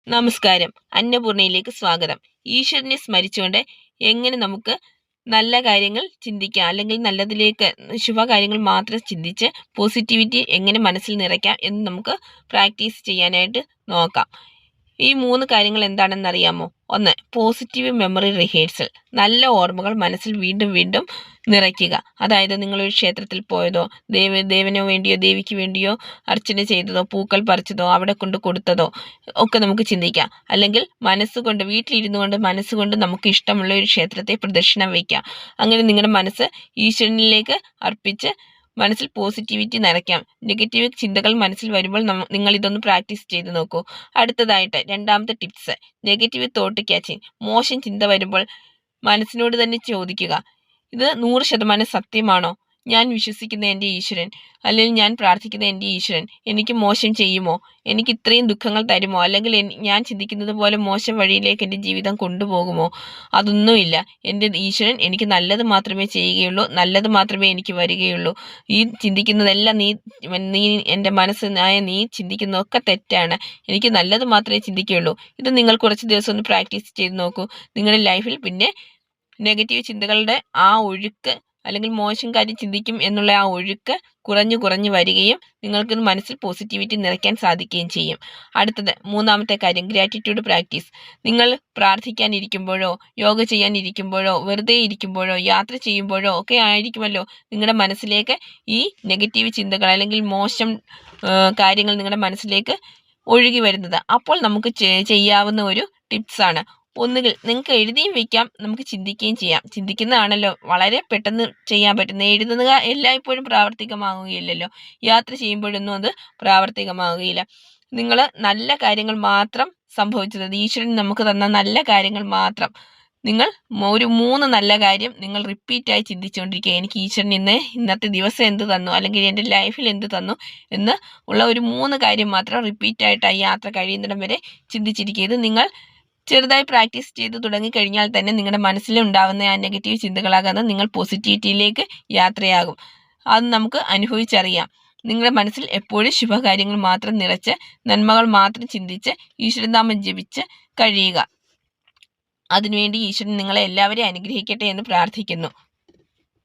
നമസ്കാരം. അന്നപൂർണയിലേക്ക് സ്വാഗതം. ഈശ്വരനെ സ്മരിച്ചുകൊണ്ട് എങ്ങനെ നമുക്ക് നല്ല കാര്യങ്ങൾ ചിന്തിക്കാം, അല്ലെങ്കിൽ നല്ലതിലേക്ക് ശുഭകാര്യങ്ങൾ മാത്രം ചിന്തിച്ച് പോസിറ്റിവിറ്റി എങ്ങനെ മനസ്സിൽ നിറയ്ക്കാം എന്ന് നമുക്ക് പ്രാക്ടീസ് ചെയ്യാനായിട്ട് നോക്കാം. ഈ 3 കാര്യങ്ങൾ എന്താണെന്ന് അറിയാമോ? 1. Positive memory rehearsal. നല്ല ഓർമ്മകൾ മനസ്സിൽ വീണ്ടും വീണ്ടും നിറയ്ക്കുക. അതായത് നിങ്ങളൊരു ക്ഷേത്രത്തിൽ പോയതോ, ദേവനോ വേണ്ടിയോ ദേവിക്ക് വേണ്ടിയോ അർച്ചന ചെയ്തതോ, പൂക്കൾ പറിച്ചതോ, അവിടെ കൊണ്ട് കൊടുത്തതോ ഒക്കെ നമുക്ക് ചിന്തിക്കാം. അല്ലെങ്കിൽ മനസ്സുകൊണ്ട് വീട്ടിലിരുന്നു കൊണ്ട് മനസ്സുകൊണ്ട് നമുക്ക് ഇഷ്ടമുള്ള ഒരു ക്ഷേത്രത്തെ പ്രദക്ഷിണം വയ്ക്കാം. അങ്ങനെ നിങ്ങളുടെ മനസ്സ് ഈശ്വരനിലേക്ക് അർപ്പിച്ച് മനസ്സിൽ പോസിറ്റിവിറ്റി നിറയ്ക്കാം. നെഗറ്റീവ് ചിന്തകൾ മനസ്സിൽ വരുമ്പോൾ നിങ്ങൾ ഇതൊന്ന് പ്രാക്ടീസ് ചെയ്ത് നോക്കൂ. അടുത്തതായിട്ട് 2ാമത്തെ ടിപ്സ്, നെഗറ്റീവ് തോട്ട് ക്യാച്ചിങ്. മോശം ചിന്ത വരുമ്പോൾ മനസ്സിനോട് തന്നെ ചോദിക്കുക, ഇത് 100% സത്യമാണോ? ഞാൻ വിശ്വസിക്കുന്ന എൻ്റെ ഈശ്വരൻ, അല്ലെങ്കിൽ ഞാൻ പ്രാർത്ഥിക്കുന്ന എൻ്റെ ഈശ്വരൻ എനിക്ക് മോശം ചെയ്യുമോ? എനിക്ക് ഇത്രയും ദുഃഖങ്ങൾ തരുമോ? അല്ലെങ്കിൽ ഞാൻ ചിന്തിക്കുന്നത് പോലെ മോശം വഴിയിലേക്ക് എൻ്റെ ജീവിതം കൊണ്ടുപോകുമോ? അതൊന്നുമില്ല. എൻ്റെ ഈശ്വരൻ എനിക്ക് നല്ലത് മാത്രമേ ചെയ്യുകയുള്ളൂ, നല്ലത് മാത്രമേ എനിക്ക് വരികയുള്ളൂ. ഈ ചിന്തിക്കുന്നതെല്ലാം നീ എൻ്റെ മനസ്സിനായ നീ ചിന്തിക്കുന്നതൊക്കെ തെറ്റാണ്. എനിക്ക് നല്ലത് മാത്രമേ ചിന്തിക്കുകയുള്ളൂ. ഇത് നിങ്ങൾ കുറച്ച് ദിവസം ഒന്ന് പ്രാക്ടീസ് ചെയ്ത് നോക്കൂ. നിങ്ങളുടെ ലൈഫിൽ പിന്നെ നെഗറ്റീവ് ചിന്തകളുടെ ആ ഒഴുക്ക്, അല്ലെങ്കിൽ മോശം കാര്യം ചിന്തിക്കും എന്നുള്ള ആ ഒഴുക്ക് കുറഞ്ഞു വരികയും നിങ്ങൾക്ക് മനസ്സിൽ പോസിറ്റിവിറ്റി നിറയ്ക്കാൻ സാധിക്കുകയും ചെയ്യും. അടുത്തത് 3ാമത്തെ കാര്യം, ഗ്രാറ്റിറ്റ്യൂഡ് പ്രാക്ടീസ്. നിങ്ങൾ പ്രാർത്ഥിക്കാനിരിക്കുമ്പോഴോ, യോഗ ചെയ്യാനിരിക്കുമ്പോഴോ, വെറുതെ ഇരിക്കുമ്പോഴോ, യാത്ര ചെയ്യുമ്പോഴോ ഒക്കെ ആയിരിക്കുമല്ലോ നിങ്ങളുടെ മനസ്സിലേക്ക് ഈ നെഗറ്റീവ് ചിന്തകൾ അല്ലെങ്കിൽ മോശം കാര്യങ്ങൾ നിങ്ങളുടെ മനസ്സിലേക്ക് ഒഴുകി വരുന്നത്. അപ്പോൾ നമുക്ക് ചെയ്യാവുന്ന ഒരു ടിപ്സാണ്, ഒന്നുകിൽ നിങ്ങൾക്ക് എഴുതിയും വയ്ക്കാം, നമുക്ക് ചിന്തിക്കുകയും ചെയ്യാം. ചിന്തിക്കുന്നതാണല്ലോ വളരെ പെട്ടെന്ന് ചെയ്യാൻ പറ്റുന്നത്. എഴുതുക എല്ലായ്പ്പോഴും പ്രാവർത്തികമാവുകയില്ലല്ലോ. യാത്ര ചെയ്യുമ്പോഴൊന്നും അത് പ്രാവർത്തികമാവുകയില്ല. നിങ്ങൾ നല്ല കാര്യങ്ങൾ മാത്രം സംഭവിച്ചത്, ഈശ്വരൻ നമുക്ക് തന്ന നല്ല കാര്യങ്ങൾ മാത്രം നിങ്ങൾ ഒരു 3 നല്ല കാര്യം നിങ്ങൾ റിപ്പീറ്റായി ചിന്തിച്ചുകൊണ്ടിരിക്കുക. എനിക്ക് ഈശ്വരൻ ഇന്നത്തെ ദിവസം എന്ത് തന്നു, അല്ലെങ്കിൽ എൻ്റെ ലൈഫിൽ എന്ത് തന്നു എന്ന് ഉള്ള ഒരു 3 കാര്യം മാത്രം റിപ്പീറ്റായിട്ട് ആ യാത്ര കഴിയുന്നിടം വരെ ചിന്തിച്ചിരിക്കുക. ഇത് നിങ്ങൾ ചെറുതായി പ്രാക്ടീസ് ചെയ്ത് തുടങ്ങിക്കഴിഞ്ഞാൽ തന്നെ നിങ്ങളുടെ മനസ്സിലുണ്ടാവുന്ന ആ നെഗറ്റീവ് ചിന്തകളാകുന്ന നിങ്ങൾ പോസിറ്റിവിറ്റിയിലേക്ക് യാത്രയാകും. അത് നമുക്ക് അനുഭവിച്ചറിയാം. നിങ്ങളുടെ മനസ്സിൽ എപ്പോഴും ശുഭകാര്യങ്ങൾ മാത്രം നിറച്ച് നന്മകൾ മാത്രം ചിന്തിച്ച് ഈശ്വരനാമം ജപിച്ച് കഴിയുക. അതിനുവേണ്ടി ഈശ്വരൻ നിങ്ങളെ എല്ലാവരെയും അനുഗ്രഹിക്കട്ടെ എന്ന് പ്രാർത്ഥിക്കുന്നു.